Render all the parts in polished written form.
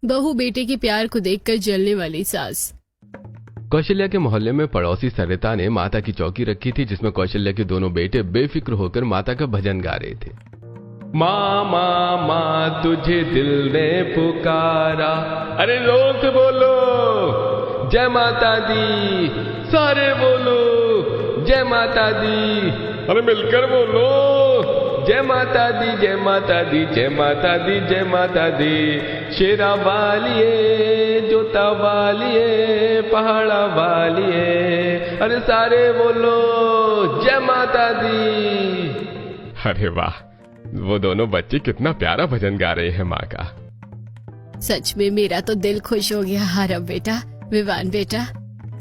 बहू बेटे के प्यार को देखकर जलने वाली सास। कौशल्या के मोहल्ले में पड़ोसी सरिता ने माता की चौकी रखी थी, जिसमें कौशल्या के दोनों बेटे बेफिक्र होकर माता का भजन गा रहे थे। माँ माँ माँ तुझे दिल ने पुकारा, अरे जोर से बोलो जय माता दी, सारे बोलो जय माता दी, अरे मिलकर बोलो जय माता दी जय माता दी जय माता दी जय माता दी, शेरा वालिए जोता वालिए पहाड़ा वालिए, अरे सारे बोलो जय माता दी। अरे वाह, वो दोनों बच्चे कितना प्यारा भजन गा रहे हैं माँ का। सच में मेरा तो दिल खुश हो गया आरव बेटा, विवान बेटा।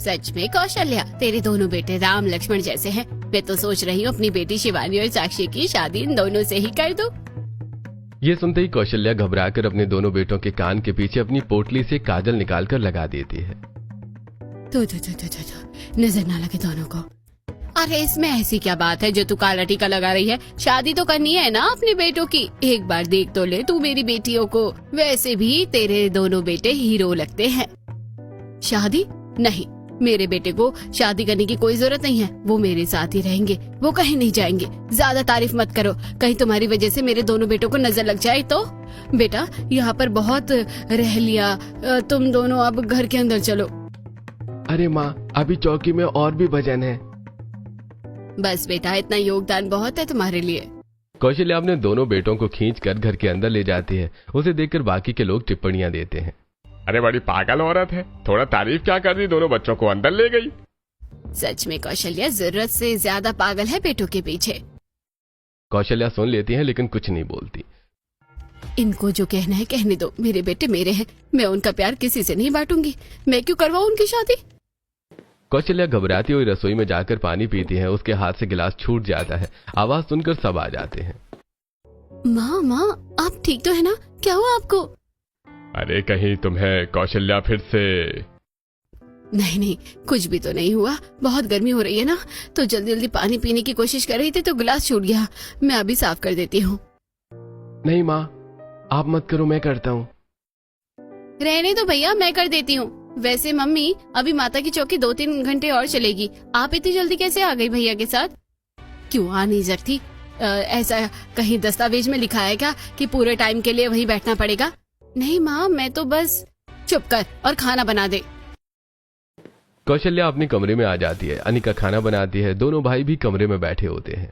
सच में कौशल्या, तेरे दोनों बेटे राम लक्ष्मण जैसे हैं। मैं तो सोच रही हूँ अपनी बेटी शिवानी और साक्षी की शादी इन दोनों से ही कर दूं। ये सुनते ही कौशल्या घबराकर अपने दोनों बेटों के कान के पीछे अपनी पोटली से काजल निकालकर लगा देती है। तो नजर ना लगे दोनों को। अरे इसमें ऐसी क्या बात है जो तू काला टीका लगा रही है? शादी तो करनी है ना अपने बेटों की, एक बार देख तो ले तू मेरी बेटियों को। वैसे भी तेरे दोनों बेटे हीरो लगते हैं। शादी नहीं, मेरे बेटे को शादी करने की कोई जरूरत नहीं है। वो मेरे साथ ही रहेंगे, वो कहीं नहीं जाएंगे। ज्यादा तारीफ मत करो, कहीं तुम्हारी वजह से मेरे दोनों बेटों को नजर लग जाए तो। बेटा यहाँ पर बहुत रह लिया, तुम दोनों अब घर के अंदर चलो। अरे माँ, अभी चौकी में और भी भजन है। बस बेटा, इतना योगदान बहुत है तुम्हारे लिए। कौशल्या अपने दोनों बेटों को खींचकर घर के अंदर ले जाती है। उसे देखकर बाकी के लोग टिप्पणियां देते हैं। अरे बड़ी पागल औरत है, थोड़ा तारीफ क्या कर दी, दोनों बच्चों को अंदर ले गई। सच में कौशल्या जरूरत से ज्यादा पागल है बेटों के पीछे। कौशल्या सुन लेती है लेकिन कुछ नहीं बोलती। इनको जो कहना है कहने दो, मेरे बेटे मेरे हैं, मैं उनका प्यार किसी से नहीं बांटूंगी। मैं क्यों करवाऊं उनकी शादी? कौशल्या घबराती हुई रसोई में जाकर पानी पीती है। उसके हाथ से गिलास छूट जाता है। आवाज सुनकर सब आ जाते हैं। माँ आप ठीक तो है ना? क्या हुआ आपको? अरे कहीं तुम्हें कौशल्या फिर से? नहीं, कुछ भी तो नहीं हुआ। बहुत गर्मी हो रही है ना, तो जल्दी जल्दी पानी पीने की कोशिश कर रही थी तो गिलास छूट गया। मैं अभी साफ कर देती हूँ। नहीं माँ, आप मत करो, मैं करता हूँ। रहने दो भैया, मैं कर देती हूँ। वैसे मम्मी, अभी माता की चौकी 2-3 घंटे और चलेगी। आप इतनी जल्दी कैसे आ गई भैया के साथ? क्यों आ नहीं सकती? ऐसा कहीं दस्तावेज में लिखा है क्या कि पूरे टाइम के लिए वहीं बैठना पड़ेगा? नहीं माँ, मैं तो बस। चुप कर और खाना बना दे। कौशल्या अपने कमरे में आ जाती है। अनिका खाना बनाती है। दोनों भाई भी कमरे में बैठे होते हैं।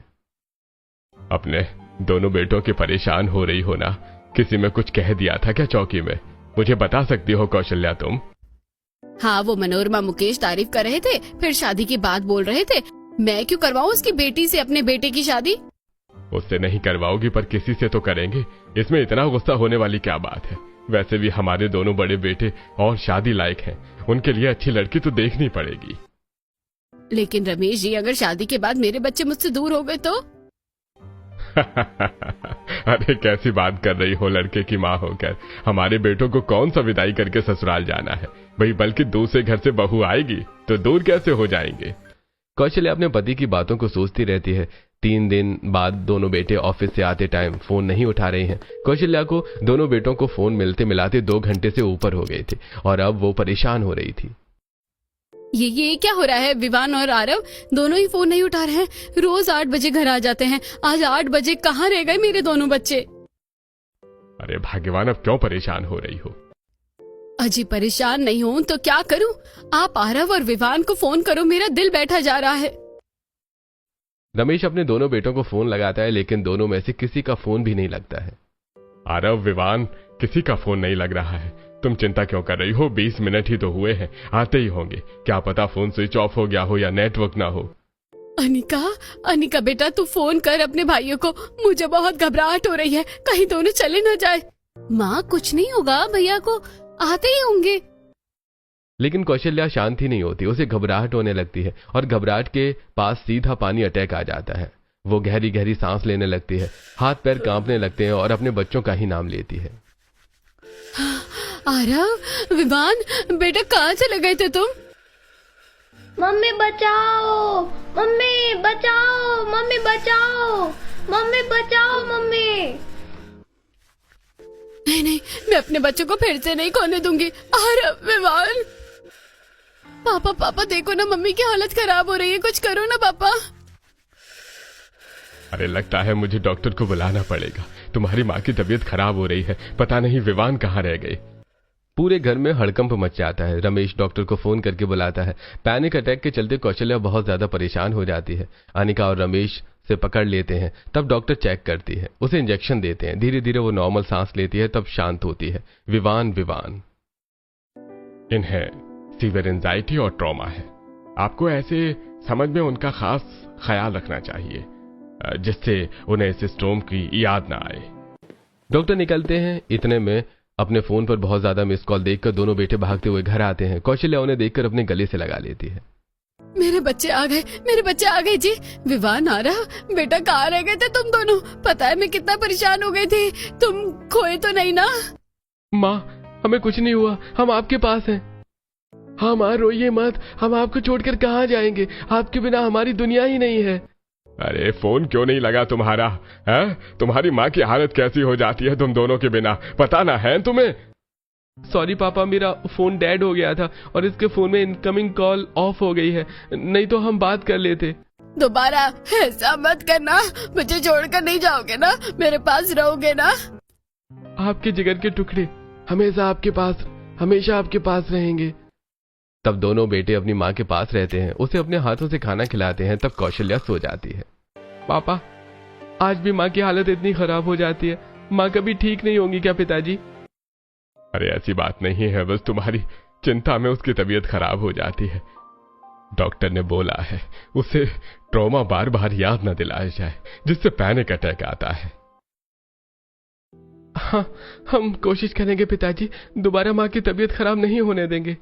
अपने दोनों बेटों के परेशान हो रही हो ना? किसी में कुछ कह दिया था क्या चौकी में? मुझे बता सकती हो कौशल्या तुम? हाँ, वो मनोरमा मुकेश तारीफ कर रहे थे, फिर शादी की बात बोल रहे थे। मैं क्यों करवाऊँ उसकी बेटी से अपने बेटे की शादी? उससे नहीं करवाओगी पर किसी से तो करेंगे। इसमें इतना गुस्सा होने वाली क्या बात है? वैसे भी हमारे दोनों बड़े बेटे और शादी लायक हैं। उनके लिए अच्छी लड़की तो देखनी पड़ेगी। लेकिन रमेश जी, अगर शादी के बाद मेरे बच्चे मुझसे दूर हो गए तो? अरे कैसी बात कर रही हो लड़के की माँ होकर? हमारे बेटों को कौन सा विदाई करके ससुराल जाना है भाई? बल्कि दूसरे घर से बहू आएगी तो दूर कैसे हो जाएंगे? कौशल्या अपने पति की बातों को सोचती रहती है। 3 दिन बाद दोनों बेटे ऑफिस से आते टाइम फोन नहीं उठा रहे हैं। कौशल्या को दोनों बेटों को फोन मिलते मिलाते 2 घंटे से ऊपर हो गए थे और अब वो परेशान हो रही थी। ये क्या हो रहा है? विवान और आरव दोनों ही फोन नहीं उठा रहे हैं। रोज 8 बजे घर आ जाते हैं। आज 8 बजे कहाँ रह गए मेरे दोनों बच्चे? अरे भाग्यवान, अब क्यों परेशान हो रही हो? अजी परेशान नहीं हूँ तो क्या करूँ? आप आरव और विवान को फोन करो, मेरा दिल बैठा जा रहा है। रमेश अपने दोनों बेटों को फोन लगाता है लेकिन दोनों में से किसी का फोन भी नहीं लगता है। आरव, विवान, किसी का फोन नहीं लग रहा है। तुम चिंता क्यों कर रही हो? 20 मिनट ही तो हुए हैं, आते ही होंगे। क्या पता फोन स्विच ऑफ हो गया हो या नेटवर्क ना हो। अनिका बेटा, तू फोन कर अपने भाइयों को। मुझे बहुत घबराहट हो रही है, कहीं दोनों चले न जाए। माँ, कुछ नहीं होगा, भैया को आते ही होंगे। लेकिन कौशल्या शांत ही नहीं होती। उसे घबराहट होने लगती है और घबराहट के पास सीधा पानी अटैक आ जाता है। वो गहरी गहरी सांस लेने लगती है, हाथ पैर कांपने लगते हैं और अपने बच्चों का ही नाम लेती है। आरव, विवान, बेटा कहाँ चले गए थे तुम? मम्मी बचाओ, मम्मी बचाओ, मम्मी बचाओ, मम्मी बचाओ, मम्मी। नहीं नहीं, मैं अपने बच्चों को फिर से नहीं खोने दूंगी। आरव, विवान। पापा पापा देखो ना, मम्मी की हालत खराब हो रही है, कुछ करो ना पापा। अरे लगता है मुझे डॉक्टर को बुलाना पड़ेगा। तुम्हारी माँ की तबीयत खराब हो रही है, पता नहीं विवान कहाँ रह गए। पूरे घर में हड़कंप मच जाता है। रमेश डॉक्टर को फोन करके बुलाता है। पैनिक अटैक के चलते कौशल्या बहुत ज्यादा परेशान हो जाती है। अनिका और रमेश से पकड़ लेते हैं। तब डॉक्टर चेक करती है, उसे इंजेक्शन देते हैं। धीरे धीरे वो नॉर्मल सांस लेती है, तब शांत होती है। विवान विवान इन्हें सीवियर एंजाइटी और ट्रॉमा है। आपको ऐसे समझ में उनका खास ख्याल रखना चाहिए, जिससे उन्हें इस स्ट्रोम की याद ना आए। डॉक्टर निकलते हैं। इतने में अपने फोन पर बहुत ज्यादा मिस कॉल देखकर दोनों बेटे भागते हुए घर आते हैं। कौशल्या उन्हें देखकर अपने गले से लगा लेती है। मेरे बच्चे आ गए, मेरे बच्चे आ गए जी। विवान आ रहा, बेटा कहाँ रह गए थे तुम दोनों? पता है मैं कितना परेशान हो गई थी। तुम खोए तो नहीं ना? माँ, हमें कुछ नहीं हुआ, हम आपके पास हैं। हाँ माँ, रोइए मत, हम आपको छोड़कर कहाँ जाएंगे? आपके बिना हमारी दुनिया ही नहीं है। अरे फोन क्यों नहीं लगा तुम्हारा? है तुम्हारी माँ की हालत कैसी हो जाती है तुम दोनों के बिना, पता ना है तुम्हें? सॉरी पापा, मेरा फोन डेड हो गया था और इसके फोन में इनकमिंग कॉल ऑफ हो गई है, नहीं तो हम बात कर लेते। दोबारा ऐसा मत करना, मुझे छोड़कर नहीं जाओगे ना? मेरे पास रहोगे ना? आपके जिगर के टुकड़े हमेशा आपके पास, हमेशा आपके पास रहेंगे। तब दोनों बेटे अपनी माँ के पास रहते हैं, उसे अपने हाथों से खाना खिलाते हैं। तब कौशल्या सो जाती है। पापा, आज भी माँ की हालत इतनी खराब हो जाती है, माँ कभी ठीक नहीं होंगी क्या पिताजी? अरे ऐसी बात नहीं है, बस तुम्हारी चिंता में उसकी तबीयत खराब हो जाती है। डॉक्टर ने बोला है उसे ट्रॉमा बार बार याद न दिलाया जाए, जिससे पैनिक अटैक आता है। हाँ, हम कोशिश करेंगे पिताजी, दोबारा माँ की तबीयत खराब नहीं होने देंगे।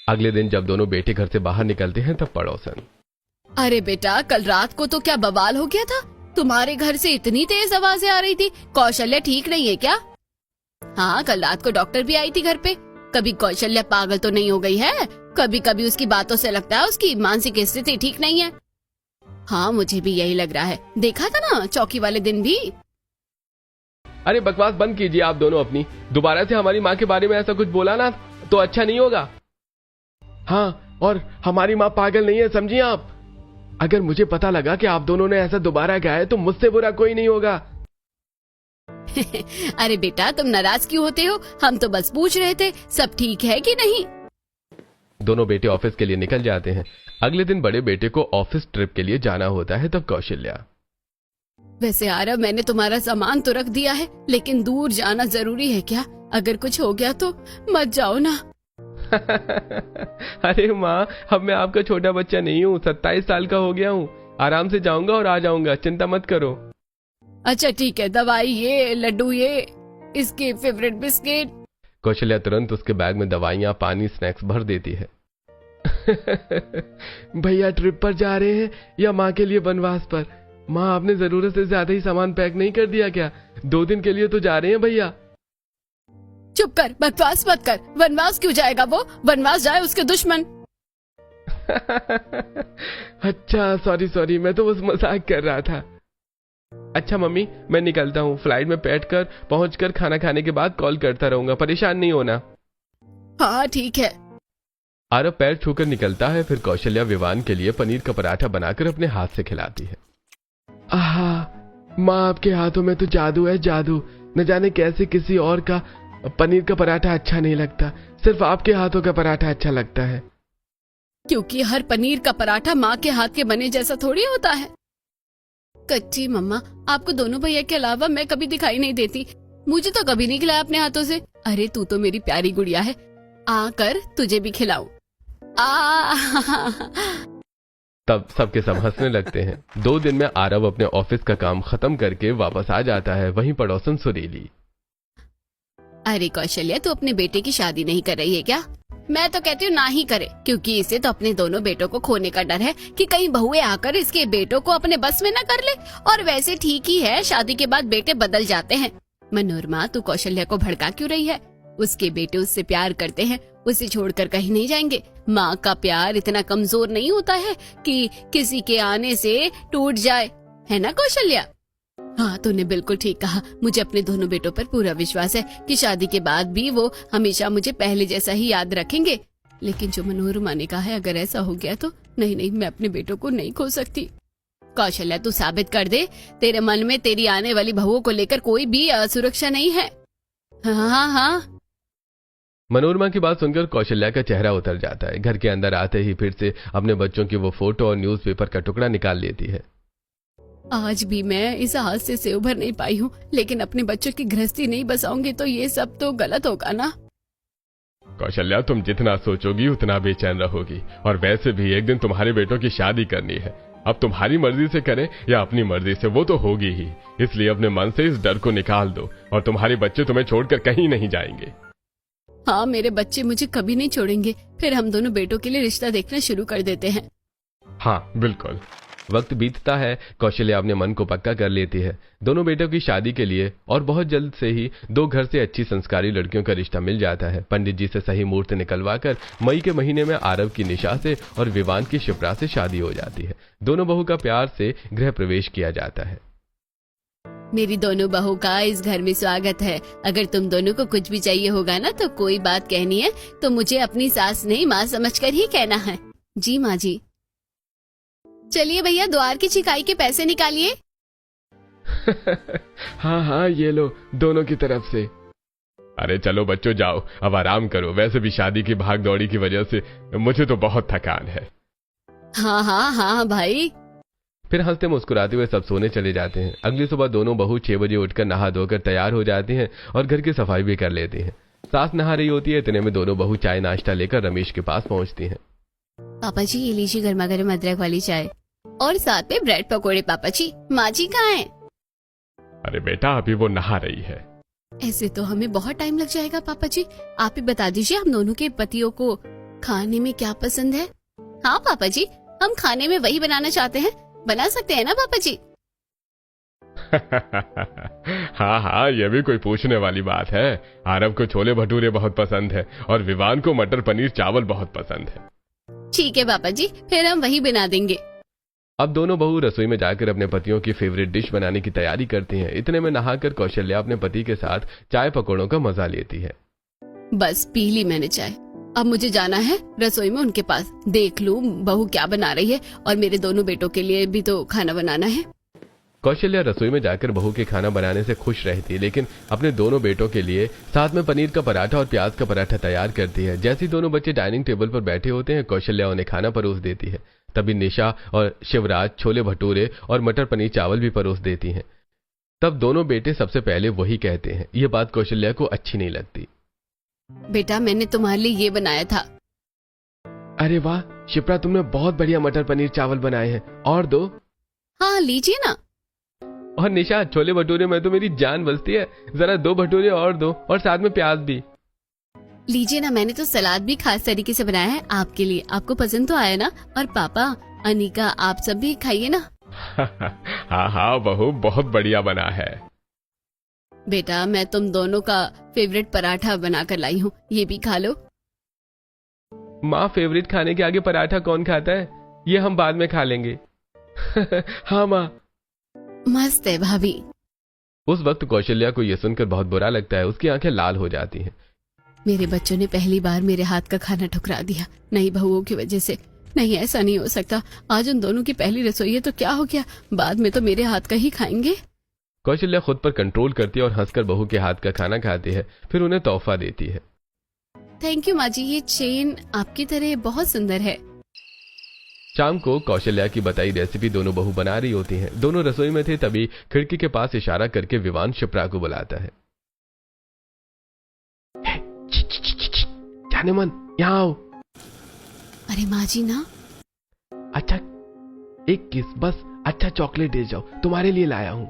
अगले दिन जब दोनों बेटे घर से बाहर निकलते हैं, तब पड़ोसन, अरे बेटा, कल रात को तो क्या बवाल हो गया था? तुम्हारे घर से इतनी तेज आवाजें आ रही थी। कौशल्या ठीक नहीं है क्या? हाँ, कल रात को डॉक्टर भी आई थी घर पे। कभी कौशल्या पागल तो नहीं हो गई है? कभी कभी उसकी बातों से लगता है उसकी मानसिक स्थिति ठीक नहीं है। हाँ, मुझे भी यही लग रहा है। देखा था ना चौकी वाले दिन भी। अरे बकवास बंद कीजिए आप दोनों अपनी। दोबारा से हमारी माँ के बारे में ऐसा कुछ बोला ना तो अच्छा नहीं होगा। हाँ, और हमारी माँ पागल नहीं है, समझिए आप। अगर मुझे पता लगा कि आप दोनों ने ऐसा दोबारा किया है तो मुझसे बुरा कोई नहीं होगा। अरे बेटा, तुम नाराज क्यों होते हो? हम तो बस पूछ रहे थे सब ठीक है कि नहीं। दोनों बेटे ऑफिस के लिए निकल जाते हैं। अगले दिन बड़े बेटे को ऑफिस ट्रिप के लिए जाना होता है। तब कौशल्या, वैसे आरव, मैंने तुम्हारा सामान तो रख दिया है, लेकिन दूर जाना जरूरी है क्या? अगर कुछ हो गया तो मत जाओ ना। अरे माँ, अब मैं आपका छोटा बच्चा नहीं हूँ, 27 साल का हो गया हूँ। आराम से जाऊंगा और आ जाऊंगा, चिंता मत करो। अच्छा ठीक है, दवाई ये, लड्डू ये, इसके फेवरेट बिस्किट। कौशल्या तुरंत उसके बैग में दवाइयाँ, पानी, स्नैक्स भर देती है। भैया ट्रिप पर जा रहे हैं या माँ के लिए वनवास पर? माँ, आपने जरूरत से ज्यादा ही सामान पैक नहीं कर दिया क्या? 2 दिन के लिए तो जा रहे हैं भैया। चुप कर, बकवास मत कर। वनवास क्यों जाएगा वो? वनवास जाए उसके दुश्मन। अच्छा, सॉरी, मैं तो बस मजाक कर रहा था। अच्छा मम्मी, मैं निकलता हूँ। फ्लाइट में बैठकर पहुंचकर खाना खाने के बाद कॉल करता रहूंगा, परेशान नहीं होना। हाँ ठीक है। आरव पैर छूकर निकलता है। फिर कौशल्या विवान के लिए पनीर का पराठा बनाकर अपने हाथ से खिलाती है। आहा, माँ आपके हाथों में तो जादू है, जादू। न जाने कैसे किसी और का पनीर का पराठा अच्छा नहीं लगता, सिर्फ आपके हाथों का पराठा अच्छा लगता है। क्योंकि हर पनीर का पराठा माँ के हाथ के बने जैसा थोड़ी होता है। कच्ची मम्मा, आपको दोनों भैया के अलावा मैं कभी दिखाई नहीं देती। मुझे तो कभी नहीं खिलाया अपने हाथों से। अरे तू तो मेरी प्यारी गुड़िया है, आकर तुझे भी खिलाऊं। तब सबके सब हंसने लगते हैं। 2 दिन में आरव अपने ऑफिस का काम खत्म करके वापस आ जाता है। वहीं पड़ोसन सुरीली, अरे कौशल्या, तू अपने बेटे की शादी नहीं कर रही है क्या? मैं तो कहती हूँ ना ही करे, क्योंकि इसे तो अपने दोनों बेटों को खोने का डर है कि कहीं बहुएं आकर इसके बेटों को अपने बस में न कर ले। और वैसे ठीक ही है, शादी के बाद बेटे बदल जाते हैं। मनोरमा, तू कौशल्या को भड़का क्यों रही है? उसके बेटे उससे प्यार करते हैं, उसे छोड़कर कहीं नहीं जाएंगे। माँ का प्यार इतना कमजोर नहीं होता है कि किसी के आने से टूट जाए, है ना कौशल्या? हाँ, तूने बिल्कुल ठीक कहा। मुझे अपने दोनों बेटों पर पूरा विश्वास है कि शादी के बाद भी वो हमेशा मुझे पहले जैसा ही याद रखेंगे। लेकिन जो मनोरमा ने कहा है, अगर ऐसा हो गया तो नहीं, मैं अपने बेटों को नहीं खो सकती। कौशल्या, तू साबित कर दे, तेरे मन में तेरी आने वाली बहुओं को लेकर कोई भी असुरक्षा नहीं है। हाँ। मनोरमा की बात सुनकर कौशल्या का चेहरा उतर जाता है। घर के अंदर आते ही फिर से अपने बच्चों की वो फोटो और न्यूज़पेपर का टुकड़ा निकाल लेती है। आज भी मैं इस हादसे से उभर नहीं पाई हूँ, लेकिन अपने बच्चों की गृहस्थी नहीं बसाऊंगी तो ये सब तो गलत होगा ना। कौशल्या, तुम जितना सोचोगी उतना बेचैन रहोगी, और वैसे भी एक दिन तुम्हारे बेटों की शादी करनी है। अब तुम्हारी मर्जी से करें या अपनी मर्जी से, वो तो होगी ही। इसलिए अपने मन से इस डर को निकाल दो, और तुम्हारे बच्चे तुम्हें छोड़कर कहीं नहीं जाएंगे। हाँ, मेरे बच्चे मुझे कभी नहीं छोड़ेंगे। फिर हम दोनों बेटों के लिए रिश्ता देखना शुरू कर देते हैं। हाँ, बिल्कुल। वक्त बीतता है, कौशल्या अपने मन को पक्का कर लेती है। दोनों बेटों की शादी के लिए और बहुत जल्द से ही दो घर से अच्छी संस्कारी लड़कियों का रिश्ता मिल जाता है। पंडित जी से सही मुहूर्त निकलवाकर मई के महीने में आरव की निशा से और विवान की शिप्रा से शादी हो जाती है। दोनों बहू का प्यार से गृह प्रवेश किया जाता है। मेरी दोनों बहू का इस घर में स्वागत है। अगर तुम दोनों को कुछ भी चाहिए होगा ना, तो कोई बात कहनी है तो मुझे अपनी सास नहीं माँ समझकर ही कहना है। जी माँ जी। चलिए भैया, द्वार की छिकाई के पैसे निकालिए। हाँ, ये लो, दोनों की तरफ से। अरे चलो बच्चों, जाओ अब आराम करो। वैसे भी शादी की भाग दौड़ी की वजह से मुझे तो बहुत थकान है। हाँ भाई। फिर हंसते मुस्कुराते हुए सब सोने चले जाते हैं। अगली सुबह दोनों बहू 6 बजे उठकर नहा धोकर तैयार हो जाती हैं और घर की सफाई भी कर लेती हैं। सास नहा रही होती है, इतने में दोनों बहू चाय नाश्ता लेकर रमेश के पास पहुंचती हैं। पापा जी, ये लीजिए गर्मा गर्म अदरक वाली चाय और साथ में ब्रेड पकोड़े। पापा जी, माँ जी कहाँ हैं? अरे बेटा, अभी वो नहा रही है। ऐसे तो हमें बहुत टाइम लग जाएगा पापा जी। आप ही बता दीजिए, हम दोनों के पतियों को खाने में क्या पसंद है? हाँ पापा जी, हम खाने में वही बनाना चाहते हैं। बना सकते हैं ना पापा जी? हाँ, ये भी कोई पूछने वाली बात है। आरव को छोले भटूरे बहुत पसंद है और विवान को मटर पनीर चावल बहुत पसंद है। ठीक है पापा जी, फिर हम वही बना देंगे। अब दोनों बहू रसोई में जाकर अपने पतियों की फेवरेट डिश बनाने की तैयारी करती हैं। इतने में नहाकर कौशल्या अपने पति के साथ चाय पकौड़ों का मजा लेती है। बस पी ली मैंने चाय, अब मुझे जाना है रसोई में उनके पास। देख लूं बहू क्या बना रही है, और मेरे दोनों बेटों के लिए भी तो खाना बनाना है। कौशल्या रसोई में जाकर बहू के खाना बनाने से खुश रहती है, लेकिन अपने दोनों बेटों के लिए साथ में पनीर का पराठा और प्याज का पराठा तैयार करती है। जैसे ही दोनों बच्चे डाइनिंग टेबल पर बैठे होते हैं, कौशल्या उन्हें खाना परोस देती है। तभी निशा और शिवराज छोले भटूरे और मटर पनीर चावल भी परोस देती हैं। तब दोनों बेटे सबसे पहले वही कहते हैं। यह बात कौशल्या को अच्छी नहीं लगती। बेटा, मैंने तुम्हारे लिए ये बनाया था। अरे वाह शिप्रा, तुमने बहुत बढ़िया मटर पनीर चावल बनाए हैं, और दो। हाँ लीजिए ना। और निशा, छोले भटूरे में तो मेरी जान बसती है, जरा 2 भटूरे और दो, और साथ में प्याज भी। लीजिए ना, मैंने तो सलाद भी खास तरीके से बनाया है आपके लिए। आपको पसंद तो आया ना? और पापा, अनिका, आप सब भी खाइए ना। हाँ बहू, बहुत बढ़िया बना है। बेटा, मैं तुम दोनों का फेवरेट पराठा बना कर लाई हूँ, ये भी खा लो। माँ, फेवरेट खाने के आगे पराठा कौन खाता है? ये हम बाद में खा लेंगे। हाँ माँ। मस्त है भाभी। उस वक्त कौशल्या को यह सुनकर बहुत बुरा लगता है। उसकी आंखें लाल हो जाती हैं। मेरे बच्चों ने पहली बार मेरे हाथ का खाना ठुकरा दिया, नई बहुओं की वजह से। नहीं, ऐसा नहीं हो सकता। आज उन दोनों की पहली रसोई है तो क्या हो गया, बाद में तो मेरे हाथ का ही खाएंगे। कौशल्या खुद पर कंट्रोल करती है और हंसकर बहू के हाथ का खाना खाती है, फिर उन्हें तोहफा देती है। थैंक यू माँ जी, ये चेन आपकी तरह बहुत सुंदर है। शाम को कौशल्या की बताई रेसिपी दोनों बहू बना रही होती हैं। दोनों रसोई में थे, तभी खिड़की के पास इशारा करके विवान शिप्रा को बुलाता है। जाने मन, यहाँ आओ। अरे माँ जी ना। अच्छा, एक किस बस। अच्छा चॉकलेट दे जाओ, तुम्हारे लिए लाया हूँ।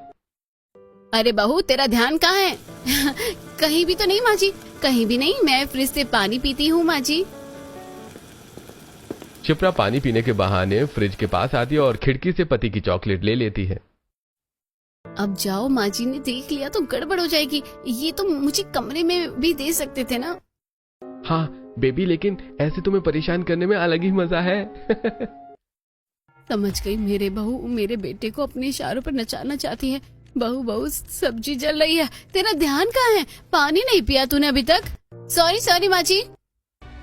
अरे बहू, तेरा ध्यान कहाँ है? कहीं भी तो नहीं माँ जी, कहीं भी नहीं। मैं फ्रिज से पानी पीती हूँ माँ जी। शिप्रा पानी पीने के बहाने फ्रिज के पास आती है और खिड़की से पति की चॉकलेट ले लेती है। अब जाओ, माँ जी ने देख लिया तो गड़बड़ हो जाएगी। ये तो मुझे कमरे में भी दे सकते थे ना। हाँ बेबी, लेकिन ऐसे तुम्हें परेशान करने में अलग ही मजा है। समझ गई, मेरे बहू मेरे बेटे को अपने इशारों पर नचाना चाहती है। बहू बहू सब्जी जल रही है, तेरा ध्यान कहाँ है? पानी नहीं पिया तूने अभी तक? सॉरी सॉरी माँ जी।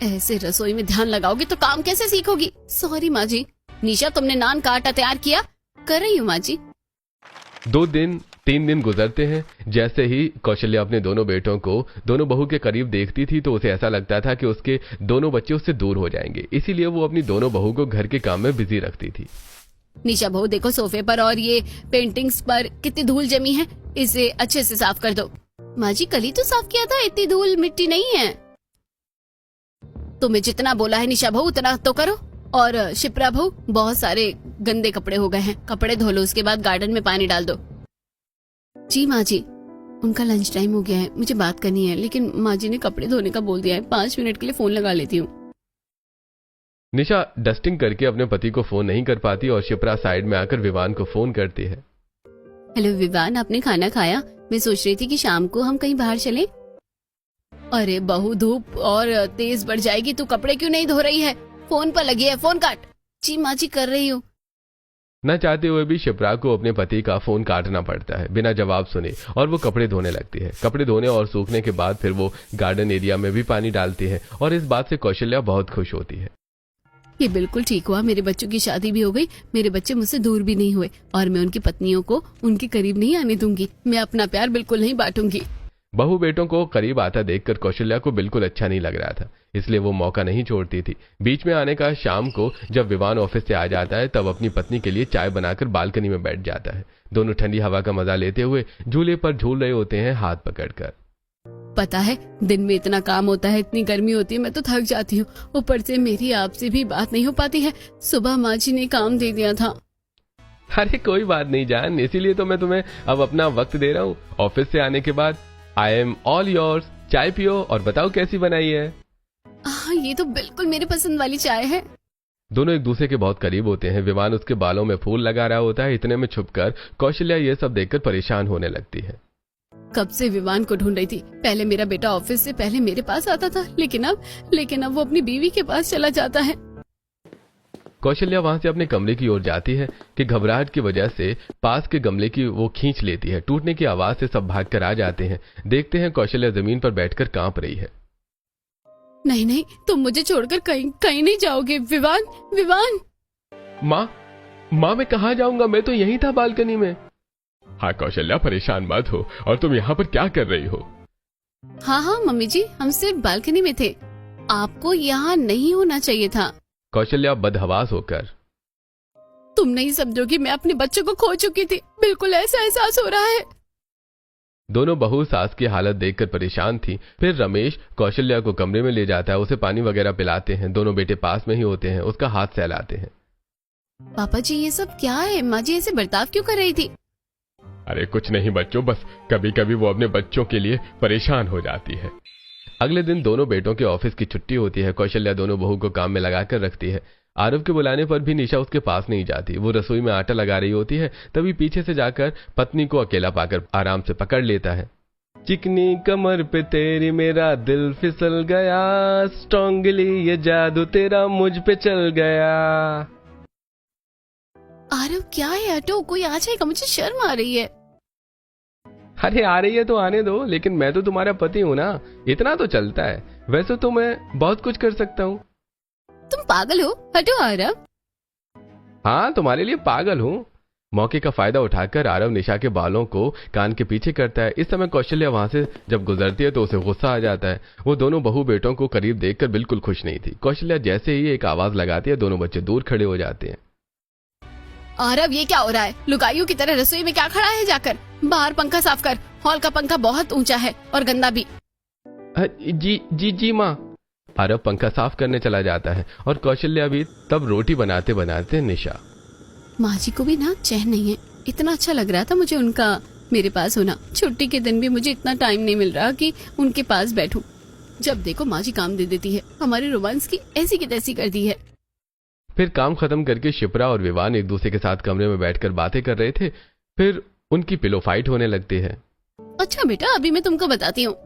ऐसे रसोई में ध्यान लगाओगी तो काम कैसे सीखोगी? सॉरी माँ जी। निशा तुमने नान का आटा तैयार किया? कर रही हूँ माँ जी। 2 दिन 3 दिन गुजरते हैं। जैसे ही कौशल्या अपने दोनों बेटों को दोनों बहू के करीब देखती थी तो उसे ऐसा लगता था कि उसके दोनों बच्चे उससे दूर हो जाएंगे, इसीलिए वो अपनी दोनों बहू को घर के काम में बिजी रखती थी। निशा बहू देखो सोफे पर और ये पेंटिंग्स पर कितनी धूल जमी है, इसे अच्छे से साफ कर दो। माँ जी कल ही तो साफ किया था, इतनी धूल मिट्टी नहीं है। तुम्हें जितना बोला है निशा बहू उतना तो करो। और शिप्रा बहू बहुत सारे गंदे कपड़े हो गए हैं, कपड़े धो लो, उसके बाद गार्डन में पानी डाल दो। जी माँ जी। उनका लंच टाइम हो गया है, मुझे बात करनी है, लेकिन माँ जी ने कपड़े धोने का बोल दिया है। 5 मिनट के लिए फोन लगा लेती हूँ। निशा डस्टिंग करके अपने पति को फोन नहीं कर पाती और शिप्रा साइड में आकर विवान को फोन करती है। हेलो विवान, आपने खाना खाया? मैं सोच रही थी कि शाम को हम कहीं बाहर चलें। अरे बहू धूप और तेज बढ़ जाएगी, तू कपड़े क्यों नहीं धो रही है? फोन पर लगी है, फोन काट। जी माँ जी कर रही हूँ। न चाहते हुए भी शिप्रा को अपने पति का फोन काटना पड़ता है बिना जवाब सुने, और वो कपड़े धोने लगती है। कपड़े धोने और सूखने के बाद फिर वो गार्डन एरिया में भी पानी डालती है और इस बात से कौशल्या बहुत खुश होती है। ये बिल्कुल ठीक हुआ, मेरे बच्चों की शादी भी हो गई, मेरे बच्चे मुझसे दूर भी नहीं हुए और मैं उनकी पत्नियों को उनके करीब नहीं आने दूंगी। मैं अपना प्यार बिल्कुल नहीं बांटूंगी। बहू बेटों को करीब आता देखकर कौशल्या को बिल्कुल अच्छा नहीं लग रहा था, इसलिए वो मौका नहीं छोड़ती थी। बीच में आने का शाम को जब विवान ऑफिस से आ जाता है तब अपनी पत्नी के लिए चाय बनाकर बालकनी में बैठ जाता है। दोनों ठंडी हवा का मजा लेते हुए झूले पर झूल रहे होते हैं हाथ पकड़कर। पता है दिन में इतना काम होता है, इतनी गर्मी होती है, मैं तो थक जाती हूँ। ऊपर से मेरी आपसे भी बात नहीं हो पाती है। सुबह माँ जी ने काम दे दिया था। अरे कोई बात नहीं जान, इसीलिए तो मैं तुम्हें अब अपना वक्त दे रहा हूँ। ऑफिस से आने के बाद आई एम ऑल योर्स। चाय पियो और बताओ कैसी बनाई है। ये तो बिल्कुल मेरे पसंद वाली चाय है। दोनों एक दूसरे के बहुत करीब होते हैं। विवान उसके बालों में फूल लगा रहा होता है। इतने में छुपकर कौशल्या ये सब देखकर परेशान होने लगती है। कब से विवान को ढूंढ रही थी। पहले मेरा बेटा ऑफिस से पहले मेरे पास आता था, लेकिन अब वो अपनी बीवी के पास चला जाता है। कौशल्या वहां से अपने कमरे की ओर जाती है कि घबराहट की वजह से पास के गमले की वो खींच लेती है। टूटने की आवाज से सब भागकर आ जाते हैं। देखते हैं कौशल्या जमीन पर बैठकर कांप रही है। नहीं नहीं, तुम मुझे छोड़कर कहीं नहीं जाओगे। विवान विवान। माँ मैं कहाँ जाऊंगा, मैं तो यहीं था बालकनी में। हाँ कौशल्या परेशान मत हो, और तुम यहाँ पर क्या कर रही हो? हाँ मम्मी जी, हम सिर्फ बालकनी में थे, आपको यहाँ नहीं होना चाहिए था। कौशल्या बदहवास होकर, तुम नहीं समझोगी, मैं अपने बच्चों को खो चुकी थी, बिल्कुल ऐसा एहसास हो रहा है। दोनों बहू सास की हालत देखकर परेशान थी। फिर रमेश कौशल्या को कमरे में ले जाता है, उसे पानी वगैरह पिलाते हैं। दोनों बेटे पास में ही होते हैं, उसका हाथ सहलाते हैं। पापा जी ये सब क्या है? माँ जी ऐसे बर्ताव क्यों कर रही थी? अरे कुछ नहीं बच्चों, बस कभी कभी वो अपने बच्चों के लिए परेशान हो जाती है। अगले दिन दोनों बेटों के ऑफिस की छुट्टी होती है। कौशल्या दोनों बहू को काम में लगाकर रखती है। आरव के बुलाने पर भी निशा उसके पास नहीं जाती। वो रसोई में आटा लगा रही होती है, तभी पीछे से जाकर पत्नी को अकेला पाकर आराम से पकड़ लेता है। चिकनी कमर पे तेरी मेरा दिल फिसल गया, स्ट्रांगली ये जादू तेरा मुझ पे चल गया। आरव क्या है, हटो, कोई आ जाएगा, मुझे शर्म आ रही है। अरे आ रही है तो आने दो, लेकिन मैं तो तुम्हारा पति हूं ना, इतना तो चलता है। वैसे तो मैं बहुत कुछ कर सकता हूँ। तुम पागल हो, हटो आरव। हाँ तुम्हारे लिए पागल हूँ। मौके का फायदा उठाकर आरव निशा के बालों को कान के पीछे करता है। इस समय कौशल्या वहां से जब गुजरती है तो उसे गुस्सा आ जाता है। वो दोनों बहू बेटों को करीब देखकर बिल्कुल खुश नहीं थी। कौशल्या जैसे ही एक आवाज लगाती है, दोनों बच्चे दूर खड़े हो जाते हैं। आरव ये क्या हो रहा है? लुगाइयों की तरह रसोई में क्या खड़ा है? जाकर बाहर पंखा साफ कर, हॉल का पंखा बहुत ऊंचा है और गंदा भी। जी माँ। आरव पंखा साफ करने चला जाता है और कौशल्या भी तब रोटी बनाते बनाते निशा। माँ जी को भी ना चैन नहीं है। इतना अच्छा लग रहा था मुझे उनका मेरे पास होना। छुट्टी के दिन भी मुझे इतना टाइम नहीं मिल रहा कि उनके पास बैठूं। जब देखो माँ जी काम दे देती है। हमारे रोमांस की ऐसी की तैसी कर दी है। फिर काम खत्म करके शिप्रा और विवान एक दूसरे के साथ कमरे में बैठकर बातें कर रहे थे। फिर उनकी पिलो फाइट होने लगती है। अच्छा बेटा, अभी मैं तुमको बताती हूँ।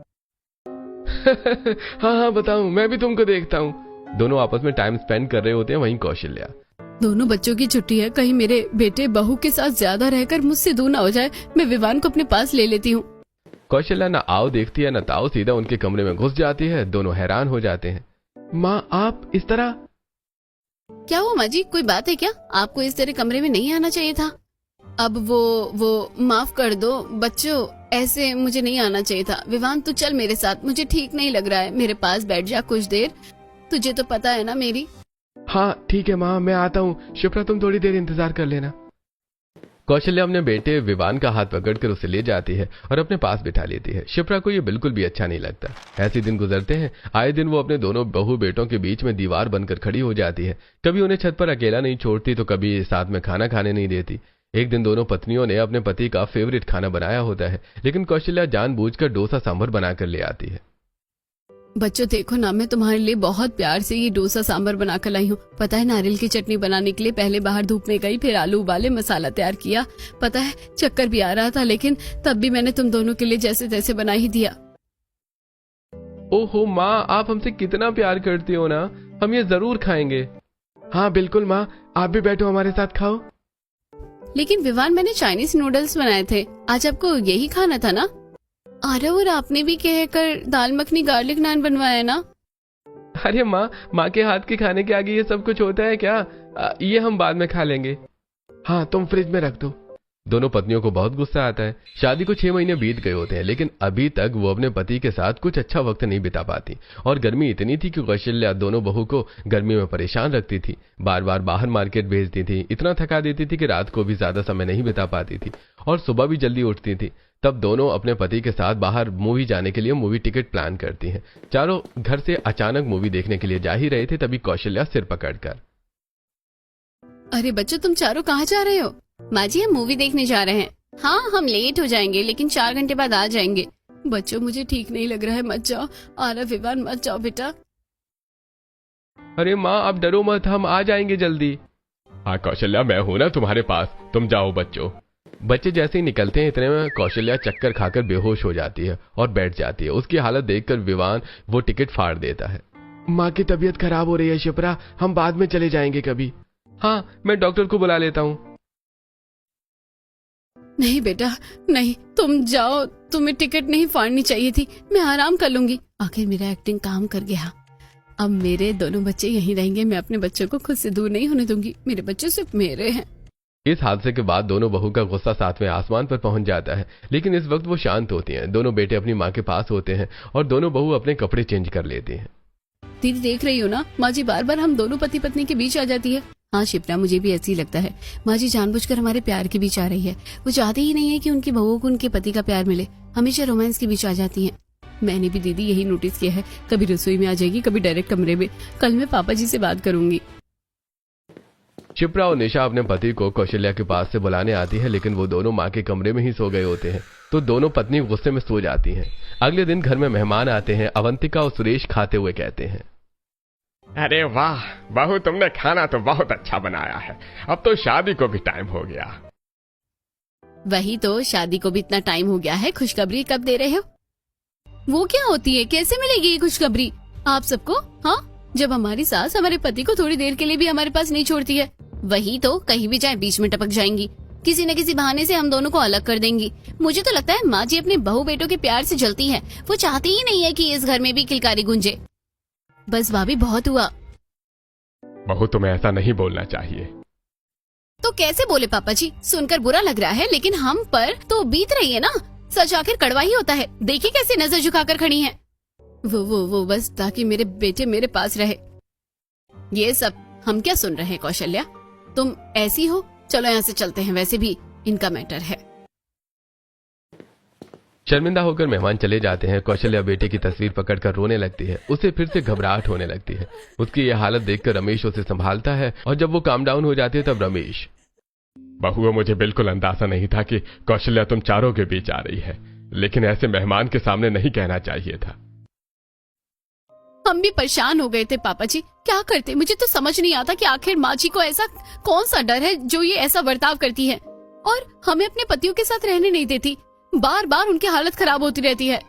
हाँ बताऊं, मैं भी तुमको देखता हूँ। दोनों आपस में टाइम स्पेंड कर रहे होते हैं। वहीं कौशल्या, दोनों बच्चों की छुट्टी है, कहीं मेरे बेटे बहू के साथ ज्यादा रहकर मुझसे दूर ना हो जाए। मैं विवान को अपने पास ले लेती हूँ। कौशल्या न आओ देखती है न ताओ, सीधा उनके कमरे में घुस जाती है। दोनों हैरान हो जाते हैं। माँ आप इस तरह? क्या हुआ माँ जी, कोई बात है क्या? आपको इस तरह कमरे में नहीं आना चाहिए था। अब वो माफ कर दो बच्चों, ऐसे मुझे नहीं आना चाहिए था। विवान तू चल मेरे साथ, मुझे ठीक नहीं लग रहा है। मेरे पास बैठ जा कुछ देर, तुझे तो पता है ना मेरी। हाँ ठीक है माँ, मैं आता हूँ। शिप्रा तुम थोड़ी देर इंतजार कर लेना। कौशल्या अपने बेटे विवान का हाथ पकड़कर उसे ले जाती है और अपने पास बिठा लेती है। शिप्रा को ये बिल्कुल भी अच्छा नहीं लगता। ऐसे दिन गुजरते हैं। आए दिन वो अपने दोनों बहू बेटों के बीच में दीवार बनकर खड़ी हो जाती है। कभी उन्हें छत पर अकेला नहीं छोड़ती तो कभी साथ में खाना खाने नहीं देती। एक दिन दोनों पत्नियों ने अपने पति का फेवरेट खाना बनाया होता है, लेकिन कौशल्या जानबूझकर डोसा सांभर बनाकर ले आती है। बच्चों देखो ना, मैं तुम्हारे लिए बहुत प्यार से ये डोसा सांभर बनाकर लाई हूँ। पता है नारियल की चटनी बनाने के लिए पहले बाहर धूप में गई, फिर आलू उबाले, मसाला तैयार किया। पता है चक्कर भी आ रहा था, लेकिन तब भी मैंने तुम दोनों के लिए जैसे तैसे बना ही दिया। ओहो माँ, आप हमसे कितना प्यार करती हो ना, हम ये जरूर खाएंगे। हाँ बिल्कुल माँ, आप भी बैठो हमारे साथ खाओ। लेकिन विवान मैंने चाइनीज नूडल्स बनाए थे, आज आपको यही खाना था ना? अरे और आपने भी कहकर दाल मखनी गार्लिक नान बनवाया ना? अरे माँ के हाथ के खाने के आगे ये सब कुछ होता है क्या? ये हम बाद में खा लेंगे। हाँ तुम फ्रिज में रख दो। दोनों पत्नियों को बहुत गुस्सा आता है। शादी को 6 महीने बीत गए होते हैं, लेकिन अभी तक वो अपने पति के साथ कुछ अच्छा वक्त नहीं बिता पाती। और गर्मी इतनी थी कि कौशल्या दोनों बहू को गर्मी में परेशान रखती थी। बार बार बाहर मार्केट भेजती थी, इतना थका देती थी कि रात को भी ज्यादा समय नहीं बिता पाती थी और सुबह भी जल्दी उठती थी। तब दोनों अपने पति के साथ बाहर मूवी जाने के लिए मूवी टिकट प्लान करती हैं। चारों घर से अचानक मूवी देखने के लिए जा ही रहे थे, तभी कौशल्या सिर पकड़कर, अरे बच्चों तुम चारों कहाँ जा रहे हो? माँ जी हम मूवी देखने जा रहे हैं। हाँ हम लेट हो जाएंगे, लेकिन 4 घंटे बाद आ जाएंगे। बच्चों मुझे ठीक नहीं लग रहा है, मत जाओ। आरा विवान मत जाओ बेटा। अरे माँ आप डरो मत, हम आ जाएंगे जल्दी। हाँ कौशल्या मैं हूं ना तुम्हारे पास, तुम जाओ बच्चों। बच्चे जैसे ही निकलते हैं इतने में कौशल्या चक्कर खाकर बेहोश हो जाती है और बैठ जाती है। उसकी हालत देखकर विवान वो टिकट फाड़ देता है। माँ की तबीयत खराब हो रही है शिप्रा, हम बाद में चले जाएंगे कभी। हाँ मैं डॉक्टर को बुला लेता हूँ। नहीं बेटा नहीं, तुम जाओ, तुम्हें टिकट नहीं फाड़नी चाहिए थी, मैं आराम कर लूंगी। आखिर मेरा एक्टिंग काम कर गया। अब मेरे दोनों बच्चे यहीं रहेंगे, मैं अपने बच्चों को खुद से दूर नहीं होने दूंगी। मेरे बच्चे सिर्फ मेरे हैं। इस हादसे के बाद दोनों बहू का गुस्सा 7वें आसमान पर पहुंच जाता है, लेकिन इस वक्त वो शांत होती हैं। दोनों बेटे अपनी माँ के पास होते हैं और दोनों बहू अपने कपड़े चेंज कर लेते हैं। दीदी देख रही हो ना, माँ जी बार बार हम दोनों पति पत्नी के बीच आ जाती है। हाँ शिप्रा मुझे भी ऐसे ही लगता है, माँ जी जानबूझकर हमारे प्यार के बीच आ रही है। वो चाहती ही नहीं है कि उनकी बहुओं को उनके पति का प्यार मिले, हमेशा रोमांस के बीच आ जाती है। मैंने भी दीदी यही नोटिस किया है, कभी रसोई में आ जाएगी, कभी डायरेक्ट कमरे में। कल मैं पापा जी से बात करूंगी। शिप्रा और निशा अपने पति को कौशल्या के पास से बुलाने आती है, लेकिन वो दोनों माँ के कमरे में ही सो गए होते हैं, तो दोनों पत्नी गुस्से में सो जाती हैं। अगले दिन घर में मेहमान आते हैं। अवंतिका और सुरेश खाते हुए कहते हैं, अरे वाह बहू, तुमने खाना तो बहुत अच्छा बनाया है। अब तो शादी को भी टाइम हो गया। वही तो, शादी को भी इतना टाइम हो गया है, खुशखबरी कब दे रहे हो? वो क्या होती है, कैसे मिलेगी ये खुशखबरी आप सबको? हाँ, जब हमारी सास हमारे पति को थोड़ी देर के लिए भी हमारे पास नहीं छोड़ती है। वही तो, कहीं भी जाए बीच में टपक जाएंगी, किसी न किसी बहाने से हम दोनों को अलग कर देंगी। मुझे तो लगता है माँ जी अपने बहू बेटों के प्यार से जलती है। वो चाहती ही नहीं है कि इस घर में भी किलकारी गूंजे। बस भाभी बहुत हुआ। बहू तुम्हें ऐसा नहीं बोलना चाहिए। तो कैसे बोले पापा जी, सुनकर बुरा लग रहा है, लेकिन हम पर तो बीत रही है ना। सच आखिर कड़वा ही होता है। देखिए कैसे नजर झुकाकर खड़ी हैं। वो बस ताकि मेरे बेटे मेरे पास रहे। ये सब हम क्या सुन रहे हैं कौशल्या, तुम ऐसी हो। चलो यहाँ से चलते हैं, वैसे भी इनका मैटर है। शर्मिंदा होकर मेहमान चले जाते हैं। कौशल्या बेटे की तस्वीर पकड़कर रोने लगती है। उसे फिर से घबराहट होने लगती है। उसकी यह हालत देखकर रमेश उसे संभालता है और जब वो काम डाउन हो जाती है तब रमेश, बहू मुझे बिल्कुल अंदाजा नहीं था कि कौशल्या तुम चारों के बीच आ रही है, लेकिन ऐसे मेहमान के सामने नहीं कहना चाहिए था। हम भी परेशान हो गए थे पापा जी, क्या करते। मुझे तो समझ नहीं आता कि आखिर माँ जी को ऐसा कौन सा डर है जो ये ऐसा बर्ताव करती है और हमें अपने पतियों के साथ रहने नहीं देती। बार बार उनकी हालत खराब होती रहती है।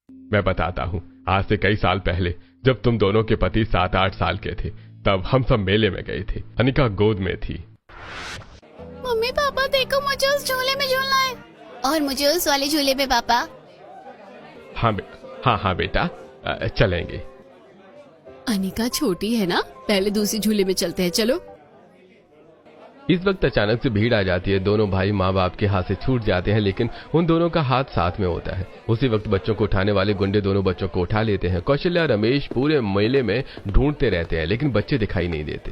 मैं बताता हूँ, आज से कई साल पहले जब तुम दोनों के पति 7-8 साल के थे, तब हम सब मेले में गए थे। अनिका गोद में थी। मम्मी पापा देखो, मुझे उस झूले में झूलना है। और मुझे उस वाले झूले में पापा। हाँ बेटा, चलेंगे। अनिका छोटी है ना, पहले दूसरी झूले में चलते हैं, चलो। इस वक्त अचानक से भीड़ आ जाती है। दोनों भाई माँ बाप के हाथ से छूट जाते हैं, लेकिन उन दोनों का हाथ साथ में होता है। उसी वक्त बच्चों को उठाने वाले गुंडे दोनों बच्चों को उठा लेते हैं। कौशल्या और रमेश पूरे मेले में ढूंढते रहते हैं, लेकिन बच्चे दिखाई नहीं देते।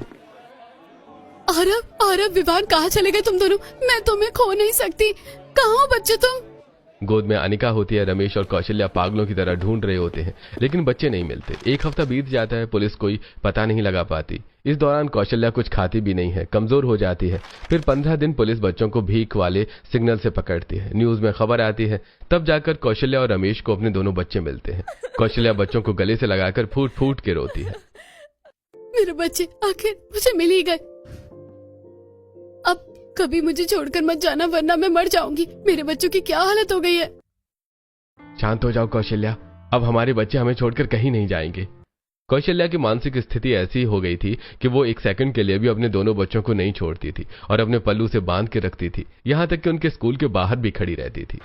आरव विवान, कहाँ चले गए तुम दोनों? मैं तुम्हें खो नहीं सकती। कहाँ हो बच्चे तुम? गोद में अनिका होती है। रमेश और कौशल्या पागलों की तरह ढूंढ रहे होते हैं, लेकिन बच्चे नहीं मिलते। एक हफ्ता बीत जाता है, पुलिस कोई पता नहीं लगा पाती। इस दौरान कौशल्या कुछ खाती भी नहीं है, कमजोर हो जाती है। फिर 15 दिन पुलिस बच्चों को भीख वाले सिग्नल से पकड़ती है। न्यूज में खबर आती है, तब जाकर कौशल्या और रमेश को अपने दोनों बच्चे मिलते हैं। कौशल्या बच्चों को गले से लगाकर फूट फूट के रोती है। मेरे बच्चे आखिर मुझे मिल ही गए। अब कभी मुझे छोड़कर मत जाना, वरना मैं मर जाऊंगी। मेरे बच्चों की क्या हालत हो गई है। शांत हो जाओ कौशल्या, अब हमारे बच्चे हमें छोड़कर कहीं नहीं जाएंगे। कौशल्या की मानसिक स्थिति ऐसी हो गई थी कि वो एक सेकंड के लिए भी अपने दोनों बच्चों को नहीं छोड़ती थी और अपने पल्लू से बांध के रखती थी, यहां तक कि उनके स्कूल के बाहर भी खड़ी रहती थी।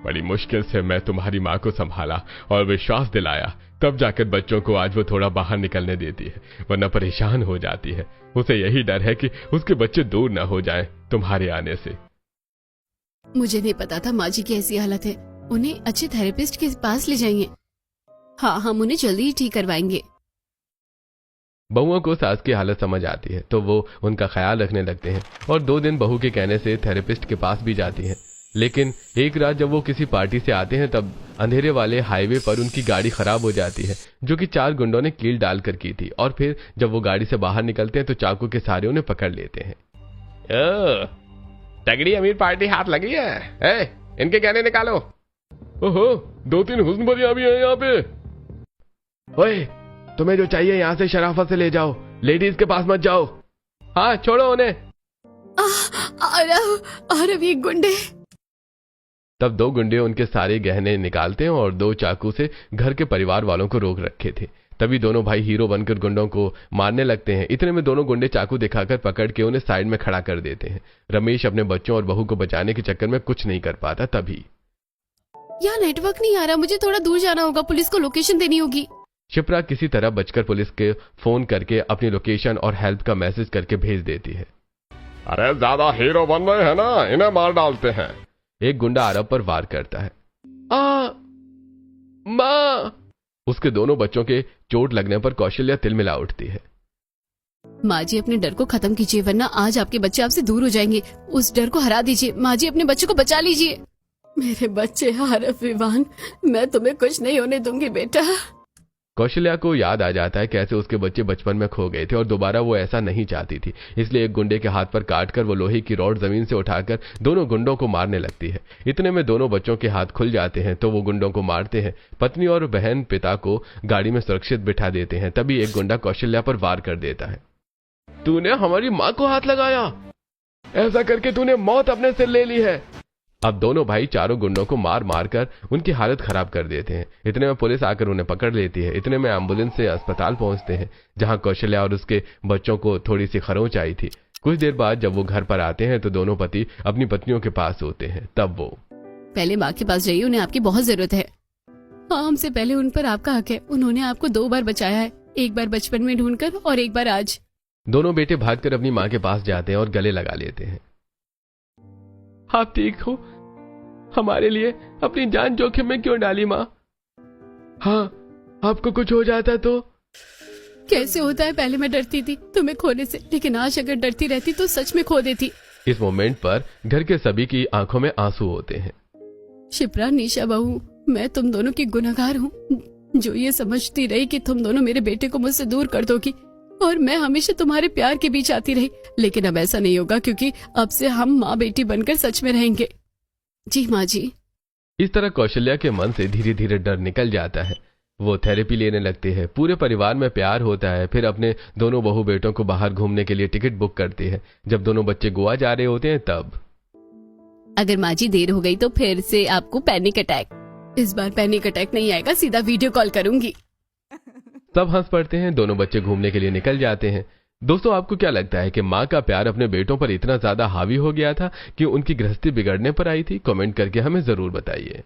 बड़ी मुश्किल से मैं तुम्हारी माँ को संभाला और विश्वास दिलाया, तब जाकर बच्चों को आज वो थोड़ा बाहर निकलने देती है, वरना परेशान हो जाती है। उसे यही डर है कि उसके बच्चे दूर न हो जाएं तुम्हारे आने से। मुझे नहीं पता था माँ जी की ऐसी हालत है। उन्हें अच्छे थेरेपिस्ट के पास ले जाएंगे। हाँ, हम उन्हें जल्दी ही ठीक करवाएंगे। बहुओं को सास की हालत समझ आती है, तो वो उनका ख्याल रखने लगते हैं और 2 दिन बहू के कहने से थेरेपिस्ट के पास भी जाती हैं। लेकिन एक रात जब वो किसी पार्टी से आते हैं, तब अंधेरे वाले हाईवे पर उनकी गाड़ी खराब हो जाती है, जो कि 4 गुंडों ने कील डालकर की थी। और फिर जब वो गाड़ी से बाहर निकलते हैं तो चाकू के सहारे उन्हें पकड़ लेते हैं। तगड़ी अमीर पार्टी हाथ लगी है। इनके कहने निकालो। ओहो, 2-3 हुस्नबरियां भी हैं यहाँ पे। ओए, तुम्हें जो चाहिए यहाँ से शराफत से ले जाओ, लेडीज के पास मत जाओ। हाँ, छोड़ो उन्हें। आरव ये गुंडे। तब 2 गुंडे उनके सारे गहने निकालते हैं और 2 चाकू से घर के परिवार वालों को रोक रखे थे। तभी दोनों भाई हीरो बनकर गुंडों को मारने लगते हैं। इतने में दोनों गुंडे चाकू दिखाकर पकड़ के उन्हें साइड में खड़ा कर देते हैं। रमेश अपने बच्चों और बहू को बचाने के चक्कर में कुछ नहीं कर पाता। तभी यहाँ नेटवर्क नहीं आ रहा, मुझे थोड़ा दूर जाना होगा, पुलिस को लोकेशन देनी होगी। शिप्रा किसी तरह बचकर पुलिस के फोन करके अपनी लोकेशन और हेल्प का मैसेज करके भेज देती है। अरे ज्यादा हीरो बन रहे हैं ना, इन्हें मार डालते हैं। एक गुंडा आरव पर वार करता है। माँ! उसके दोनों बच्चों के चोट लगने पर कौशल्या तिलमिला उठती है। माँ जी, अपने डर को खत्म कीजिए, वरना आज आपके बच्चे आपसे दूर हो जाएंगे। उस डर को हरा दीजिए। माँ जी, अपने बच्चे को बचा लीजिए। मेरे बच्चे आरव विवान, मैं तुम्हें कुछ नहीं होने दूंगी बेटा। कौशल्या को याद आ जाता है कैसे उसके बच्चे बचपन में खो गए थे और दोबारा वो ऐसा नहीं चाहती थी। इसलिए एक गुंडे के हाथ पर काटकर वो लोहे की रॉड जमीन से उठाकर दोनों गुंडों को मारने लगती है। इतने में दोनों बच्चों के हाथ खुल जाते हैं, तो वो गुंडों को मारते हैं। पत्नी और बहन पिता को गाड़ी में सुरक्षित बिठा देते हैं। तभी एक गुंडा कौशल्या पर वार कर देता है। तूने हमारी माँ को हाथ लगाया, ऐसा करके तूने मौत अपने सिर ले ली है। अब दोनों भाई चारों गुंडों को मार मार कर उनकी हालत खराब कर देते हैं। इतने में पुलिस आकर उन्हें पकड़ लेती है। इतने में एम्बुलेंस से अस्पताल पहुंचते हैं, जहां कौशल्या और उसके बच्चों को थोड़ी सी खरोंच आई थी। कुछ देर बाद जब वो घर पर आते हैं तो दोनों पति अपनी पत्नियों के पास होते हैं। तब वो पहले माँ के पास जाइए, उन्हें आपकी बहुत जरूरत है। हाँ, हमसे पहले उन पर आपका हक है। उन्होंने आपको 2 बार बचाया है, एक बार बचपन में ढूंढकर और एक बार आज। दोनों बेटे भागकर अपनी माँ के पास जाते हैं और गले लगा लेते हैं। आप ठीक हो? हमारे लिए अपनी जान जोखिम में क्यों डाली माँ? हाँ, आपको कुछ हो जाता तो? कैसे होता है, पहले मैं डरती थी तुम्हें खोने से, लेकिन आज अगर डरती रहती तो सच में खो देती। इस मोमेंट पर घर के सभी की आंखों में आंसू होते हैं। शिप्रा, निशा बहू, मैं तुम दोनों की गुनहगार हूँ, जो ये समझती रही कि तुम दोनों मेरे बेटे को मुझसे दूर कर दोगी और मैं हमेशा तुम्हारे प्यार के बीच आती रही। लेकिन अब ऐसा नहीं होगा, क्योंकि अब से हम माँ बेटी बनकर सच में रहेंगे। जी माँ जी। इस तरह कौशल्या के मन से धीरे धीरे डर निकल जाता है। वो थेरेपी लेने लगती है। पूरे परिवार में प्यार होता है। फिर अपने दोनों बहू बेटों को बाहर घूमने के लिए टिकट बुक करती है। जब दोनों बच्चे गोवा जा रहे होते हैं तब अगर माँ जी देर हो गई तो फिर से आपको पैनिक अटैक। इस बार पैनिक अटैक नहीं आएगा, सीधा वीडियो कॉल करूंगी। सब हंस पड़ते हैं, दोनों बच्चे घूमने के लिए निकल जाते हैं। दोस्तों, आपको क्या लगता है कि माँ का प्यार अपने बेटों पर इतना ज्यादा हावी हो गया था कि उनकी गृहस्थी बिगड़ने पर आई थी? कमेंट करके हमें जरूर बताइए।